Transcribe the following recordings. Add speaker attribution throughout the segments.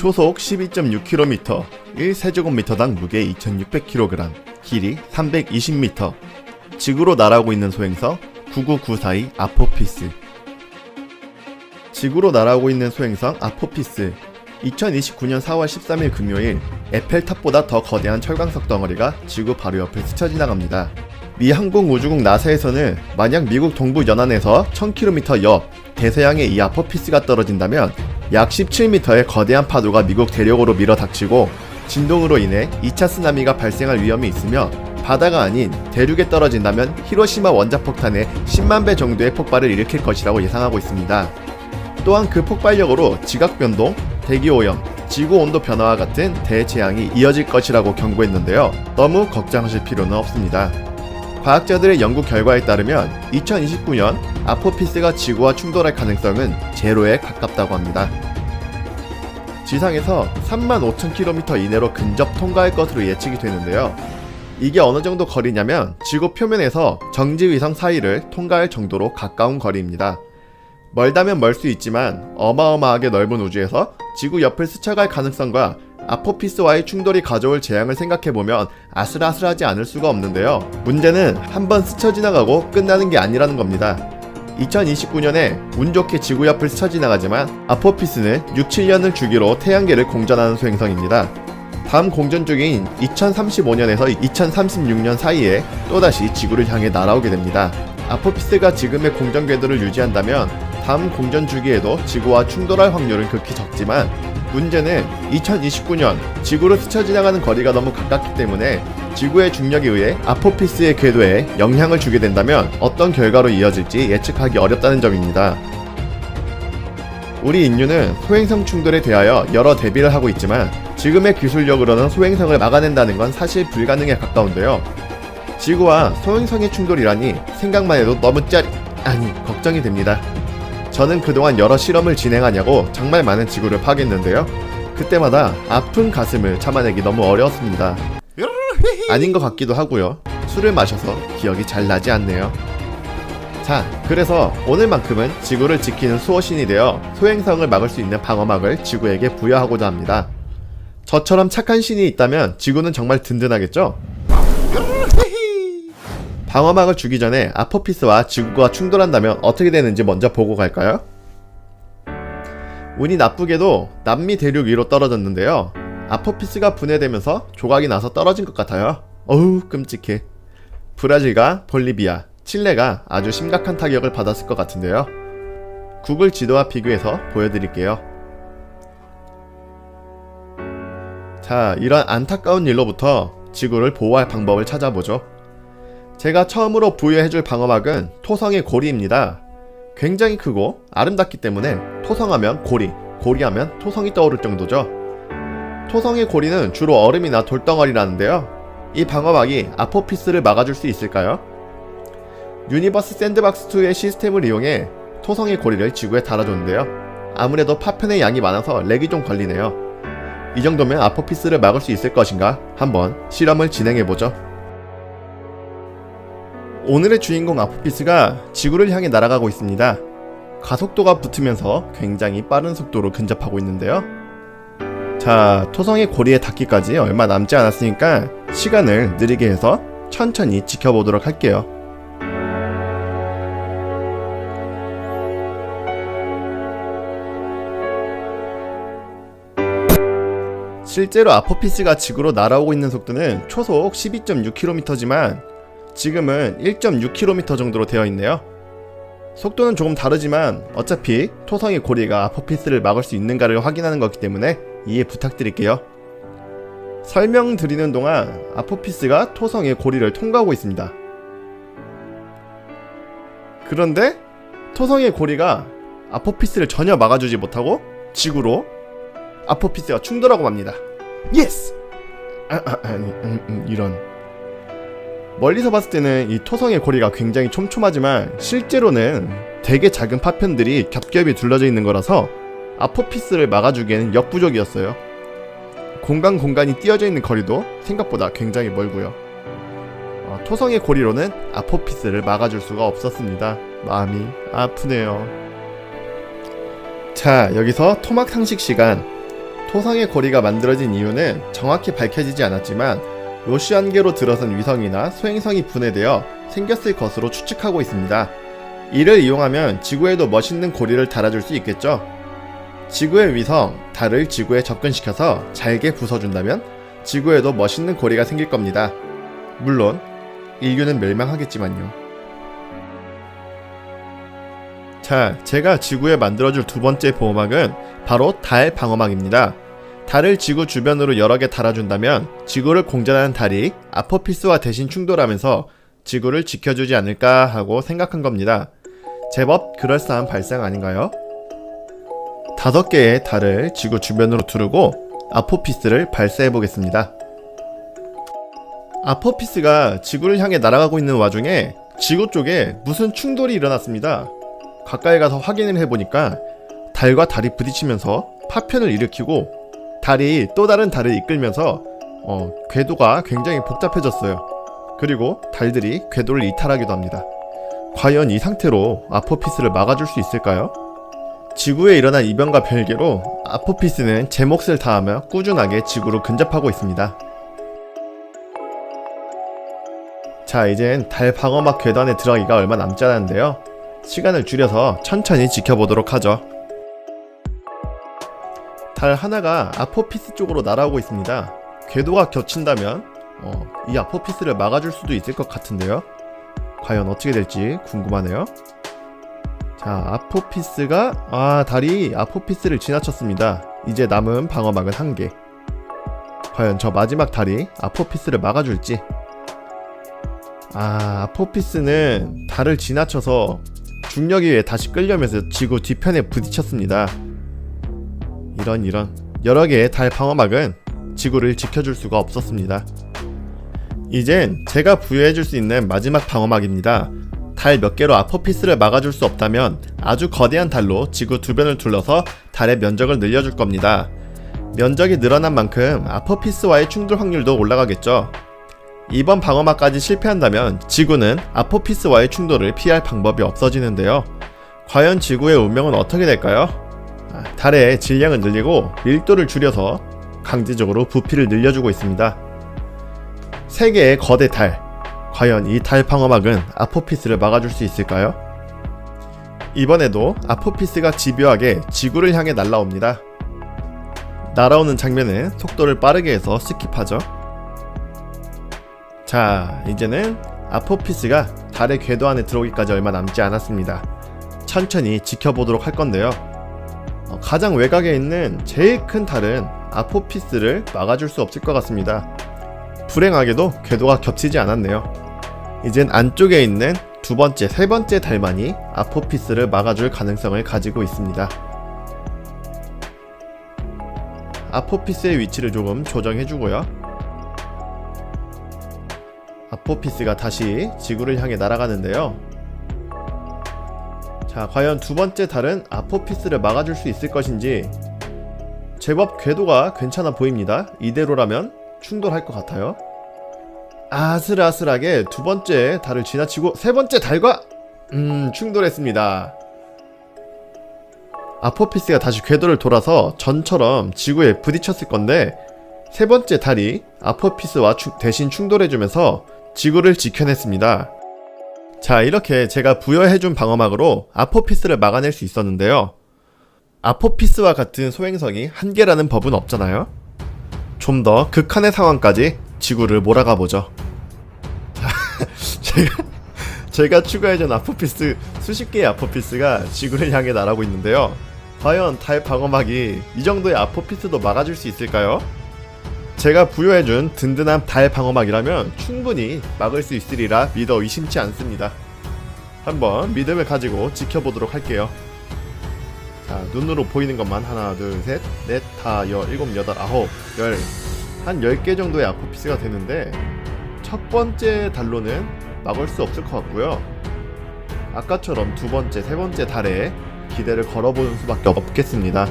Speaker 1: 초속 12.6km, 1세제곱미터당 무게 2600kg, 길이 320m. 지구로 날아오고 있는 소행성 99942 아포피스. 지구로 날아오고 있는 소행성 아포피스. 2029년 4월 13일 금요일, 에펠탑보다 더 거대한 철광석 덩어리가 지구 바로 옆을 스쳐 지나갑니다. 미 항공우주국 나사에서는 만약 미국 동부 연안에서 1000km 옆 대서양에 이 아포피스가 떨어진다면 약 17m의 거대한 파도가 미국 대륙으로 밀어닥치고 진동으로 인해 2차 쓰나미가 발생할 위험이 있으며, 바다가 아닌 대륙에 떨어진다면 히로시마 원자폭탄의 10만 배 정도의 폭발을 일으킬 것이라고 예상하고 있습니다. 또한 그 폭발력으로 지각변동, 대기오염, 지구온도 변화와 같은 대재앙이 이어질 것이라고 경고했는데요. 너무 걱정하실 필요는 없습니다. 과학자들의 연구 결과에 따르면 2029년 아포피스가 지구와 충돌할 가능성은 제로에 가깝다고 합니다. 지상에서 35,000km 이내로 근접 통과할 것으로 예측이 되는데요. 이게 어느 정도 거리냐면 지구 표면에서 정지위성 사이를 통과할 정도로 가까운 거리입니다. 멀다면 멀 수 있지만 어마어마하게 넓은 우주에서 지구 옆을 스쳐갈 가능성과 아포피스와의 충돌이 가져올 재앙을 생각해보면 아슬아슬하지 않을 수가 없는데요. 문제는 한번 스쳐 지나가고 끝나는 게 아니라는 겁니다. 2029년에 운 좋게 지구 옆을 스쳐 지나가지만 아포피스는 6-7년을 주기로 태양계를 공전하는 소행성입니다. 다음 공전 주기인 2035년에서 2036년 사이에 또다시 지구를 향해 날아오게 됩니다. 아포피스가 지금의 공전 궤도를 유지한다면 다음 공전 주기에도 지구와 충돌할 확률은 극히 적지만, 문제는 2029년 지구로 스쳐 지나가는 거리가 너무 가깝기 때문에 지구의 중력에 의해 아포피스의 궤도에 영향을 주게 된다면 어떤 결과로 이어질지 예측하기 어렵다는 점입니다. 우리 인류는 소행성 충돌에 대하여 여러 대비를 하고 있지만 지금의 기술력으로는 소행성을 막아낸다는 건 사실 불가능에 가까운데요. 지구와 소행성의 충돌이라니 생각만 해도 너무 걱정이 됩니다. 저는 그동안 여러 실험을 진행하냐고 정말 많은 지구를 파괴했는데요. 그때마다 아픈 가슴을 참아내기 너무 어려웠습니다. 아닌 것 같기도 하고요. 술을 마셔서 기억이 잘 나지 않네요. 자, 그래서 오늘만큼은 지구를 지키는 수호신이 되어 소행성을 막을 수 있는 방어막을 지구에게 부여하고자 합니다. 저처럼 착한 신이 있다면 지구는 정말 든든하겠죠? 방어막을 주기 전에 아포피스와 지구가 충돌한다면 어떻게 되는지 먼저 보고 갈까요? 운이 나쁘게도 남미 대륙 위로 떨어졌는데요. 아포피스가 분해되면서 조각이 나서 떨어진 것 같아요. 어우, 끔찍해. 브라질과 볼리비아, 칠레가 아주 심각한 타격을 받았을 것 같은데요. 구글 지도와 비교해서 보여드릴게요. 자, 이런 안타까운 일로부터 지구를 보호할 방법을 찾아보죠. 제가 처음으로 부여해줄 방어막은 토성의 고리입니다. 굉장히 크고 아름답기 때문에 토성하면 고리, 고리하면 토성이 떠오를 정도죠. 토성의 고리는 주로 얼음이나 돌덩어리라는데요. 이 방어막이 아포피스를 막아줄 수 있을까요? 유니버스 샌드박스2의 시스템을 이용해 토성의 고리를 지구에 달아줬는데요. 아무래도 파편의 양이 많아서 렉이 좀 걸리네요. 이 정도면 아포피스를 막을 수 있을 것인가? 한번 실험을 진행해보죠. 오늘의 주인공 아포피스가 지구를 향해 날아가고 있습니다. 가속도가 붙으면서 굉장히 빠른 속도로 근접하고 있는데요. 자, 토성의 고리에 닿기까지 얼마 남지 않았으니까 시간을 느리게 해서 천천히 지켜보도록 할게요. 실제로 아포피스가 지구로 날아오고 있는 속도는 초속 12.6km지만 지금은 1.6km 정도로 되어 있네요. 속도는 조금 다르지만 어차피 토성의 고리가 아포피스를 막을 수 있는가를 확인하는 거기 때문에 이해 부탁드릴게요. 설명드리는 동안 아포피스가 토성의 고리를 통과하고 있습니다. 그런데 토성의 고리가 아포피스를 전혀 막아주지 못하고 지구로 아포피스가 충돌하고 맙니다. 예스! 이런. 멀리서 봤을 때는 이 토성의 고리가 굉장히 촘촘하지만 실제로는 되게 작은 파편들이 겹겹이 둘러져 있는 거라서 아포피스를 막아주기에는 역부족이었어요. 공간이 띄어져 있는 거리도 생각보다 굉장히 멀고요. 토성의 고리로는 아포피스를 막아줄 수가 없었습니다. 마음이 아프네요. 자, 여기서 토막 상식 시간. 토성의 고리가 만들어진 이유는 정확히 밝혀지지 않았지만 로시안계로 들어선 위성이나 소행성이 분해되어 생겼을 것으로 추측하고 있습니다. 이를 이용하면 지구에도 멋있는 고리를 달아줄 수 있겠죠. 지구의 위성, 달을 지구에 접근시켜서 잘게 부숴준다면 지구에도 멋있는 고리가 생길 겁니다. 물론 인류는 멸망하겠지만요. 자, 제가 지구에 만들어줄 두 번째 보호막은 바로 달 방어막입니다. 달을 지구 주변으로 여러 개 달아준다면 지구를 공전하는 달이 아포피스와 대신 충돌하면서 지구를 지켜주지 않을까 하고 생각한 겁니다. 제법 그럴싸한 발상 아닌가요? 5개의 달을 지구 주변으로 두르고 아포피스를 발사해보겠습니다. 아포피스가 지구를 향해 날아가고 있는 와중에 지구 쪽에 무슨 충돌이 일어났습니다. 가까이 가서 확인을 해보니까 달과 달이 부딪히면서 파편을 일으키고 달이 또 다른 달을 이끌면서 궤도가 굉장히 복잡해졌어요. 그리고 달들이 궤도를 이탈하기도 합니다. 과연 이 상태로 아포피스를 막아줄 수 있을까요? 지구에 일어난 이변과 별개로 아포피스는 제 몫을 다하며 꾸준하게 지구로 근접하고 있습니다. 자, 이젠 달 방어막 궤도 안에 들어가기가 얼마 남지 않았는데요. 시간을 줄여서 천천히 지켜보도록 하죠. 달 하나가 아포피스 쪽으로 날아오고 있습니다. 궤도가 겹친다면 이 아포피스를 막아줄 수도 있을 것 같은데요. 과연 어떻게 될지 궁금하네요. 자, 아포피스가 달이 아포피스를 지나쳤습니다. 이제 남은 방어막은 1개. 과연 저 마지막 달이 아포피스를 막아줄지. 아포피스는 달을 지나쳐서 중력에 의해 다시 끌려면서 지구 뒤편에 부딪혔습니다. 이런 여러 개의 달 방어막은 지구를 지켜줄 수가 없었습니다. 이젠 제가 부여해줄 수 있는 마지막 방어막입니다. 달 몇 개로 아포피스를 막아줄 수 없다면 아주 거대한 달로 지구 주변을 둘러서 달의 면적을 늘려줄 겁니다. 면적이 늘어난 만큼 아포피스와의 충돌 확률도 올라가겠죠. 이번 방어막까지 실패한다면 지구는 아포피스와의 충돌을 피할 방법이 없어지는데요. 과연 지구의 운명은 어떻게 될까요? 달의 질량을 늘리고 밀도를 줄여서 강제적으로 부피를 늘려주고 있습니다. 3개의 거대 달, 과연 이 달 방어막은 아포피스를 막아줄 수 있을까요? 이번에도 아포피스가 집요하게 지구를 향해 날아옵니다. 날아오는 장면은 속도를 빠르게 해서 스킵하죠. 자, 이제는 아포피스가 달의 궤도 안에 들어오기까지 얼마 남지 않았습니다. 천천히 지켜보도록 할 건데요. 가장 외곽에 있는 제일 큰 달은 아포피스를 막아줄 수 없을 것 같습니다. 불행하게도 궤도가 겹치지 않았네요. 이젠 안쪽에 있는 두 번째, 세 번째 달만이 아포피스를 막아줄 가능성을 가지고 있습니다. 아포피스의 위치를 조금 조정해주고요. 아포피스가 다시 지구를 향해 날아가는데요. 자, 과연 두 번째 달은 아포피스를 막아줄 수 있을 것인지. 제법 궤도가 괜찮아 보입니다. 이대로라면 충돌할 것 같아요. 아슬아슬하게 두 번째 달을 지나치고 세 번째 달과 충돌했습니다. 아포피스가 다시 궤도를 돌아서 전처럼 지구에 부딪혔을 건데 세 번째 달이 아포피스와 대신 충돌해주면서 지구를 지켜냈습니다. 자, 이렇게 제가 부여해준 방어막으로 아포피스를 막아낼 수 있었는데요. 아포피스와 같은 소행성이 한계라는 법은 없잖아요. 좀 더 극한의 상황까지 지구를 몰아가 보죠. 제가 추가해준 아포피스, 수십 개의 아포피스가 지구를 향해 날아오고 있는데요. 과연 달 방어막이 이 정도의 아포피스도 막아줄 수 있을까요? 제가 부여해준 든든한 달 방어막이라면 충분히 막을 수 있으리라 믿어 의심치 않습니다. 한번 믿음을 가지고 지켜보도록 할게요. 자, 눈으로 보이는 것만 하나, 둘, 셋, 넷, 다, 일곱, 여덟, 아홉, 열, 한 10개 정도의 아포피스가 되는데 첫 번째 달로는 막을 수 없을 것 같고요. 아까처럼 두 번째, 세 번째 달에 기대를 걸어보는 수밖에 없겠습니다.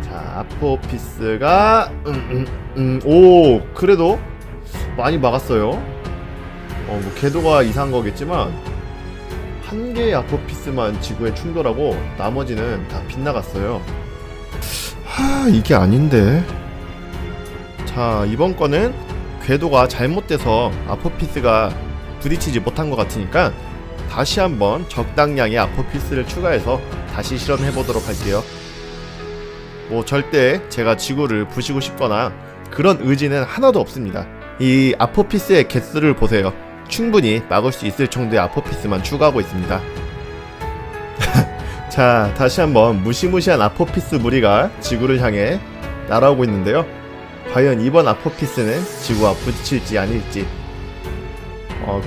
Speaker 1: 자, 아포피스가 오, 그래도 많이 막았어요. 뭐 궤도가 이상한 거겠지만 한 개의 아포피스만 지구에 충돌하고 나머지는 다 빗나갔어요. 이게 아닌데. 자, 이번 거는 궤도가 잘못돼서 아포피스가 부딪히지 못한 것 같으니까 다시 한번 적당량의 아포피스를 추가해서 다시 실험해 보도록 할게요. 뭐 절대 제가 지구를 부시고 싶거나 그런 의지는 하나도 없습니다. 이 아포피스의 개수를 보세요. 충분히 막을 수 있을 정도의 아포피스만 추가하고 있습니다. 자, 다시 한번 무시무시한 아포피스 무리가 지구를 향해 날아오고 있는데요. 과연 이번 아포피스는 지구와 부딪힐지 아닐지.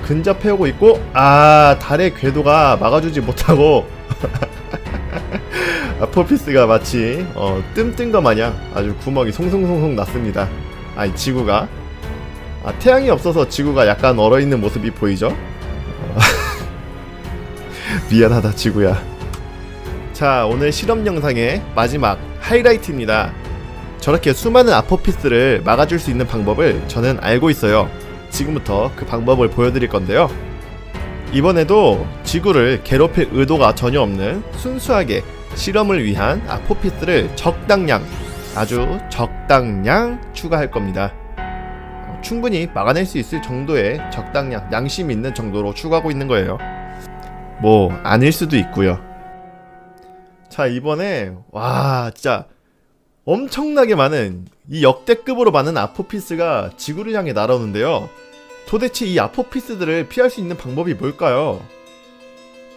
Speaker 1: 근접해오고 있고, 달의 궤도가 막아주지 못하고 아포피스가 마치 뜸뜬 것 마냥 아주 구멍이 송송송송 났습니다. 이 지구가 태양이 없어서 지구가 약간 얼어있는 모습이 보이죠? 미안하다 지구야. 자, 오늘 실험 영상의 마지막 하이라이트입니다. 저렇게 수많은 아포피스를 막아줄 수 있는 방법을 저는 알고 있어요. 지금부터 그 방법을 보여드릴 건데요. 이번에도 지구를 괴롭힐 의도가 전혀 없는 순수하게 실험을 위한 아포피스를 적당량, 아주 적당량 추가할 겁니다. 충분히 막아낼 수 있을 정도의 적당량, 양심이 있는 정도로 추가하고 있는 거예요. 뭐 아닐 수도 있고요. 자, 이번에 진짜 엄청나게 많은, 이 역대급으로 많은 아포피스가 지구를 향해 날아오는데요. 도대체 이 아포피스들을 피할 수 있는 방법이 뭘까요?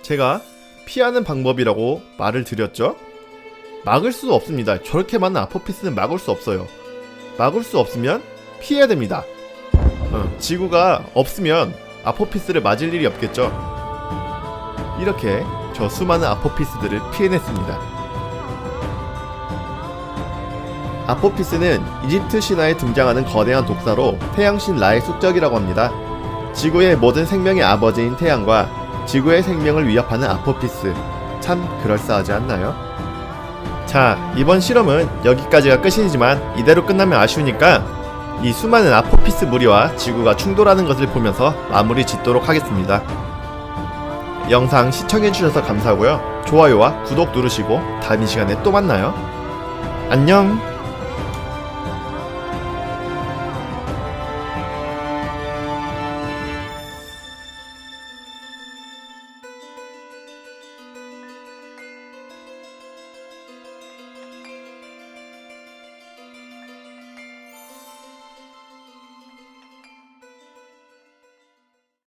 Speaker 1: 제가 피하는 방법이라고 말을 드렸죠? 막을 수 없습니다. 저렇게 많은 아포피스는 막을 수 없어요. 막을 수 없으면 피해야 됩니다. 지구가 없으면 아포피스를 맞을 일이 없겠죠. 이렇게 저 수많은 아포피스들을 피해냈습니다. 아포피스는 이집트 신화에 등장하는 거대한 독사로 태양신 라의 숙적이라고 합니다. 지구의 모든 생명의 아버지인 태양과 지구의 생명을 위협하는 아포피스, 참 그럴싸하지 않나요? 자, 이번 실험은 여기까지가 끝이지만 이대로 끝나면 아쉬우니까 이 수많은 아포피스 무리와 지구가 충돌하는 것을 보면서 마무리 짓도록 하겠습니다. 영상 시청해주셔서 감사하고요. 좋아요와 구독 누르시고 다음 이 시간에 또 만나요. 안녕.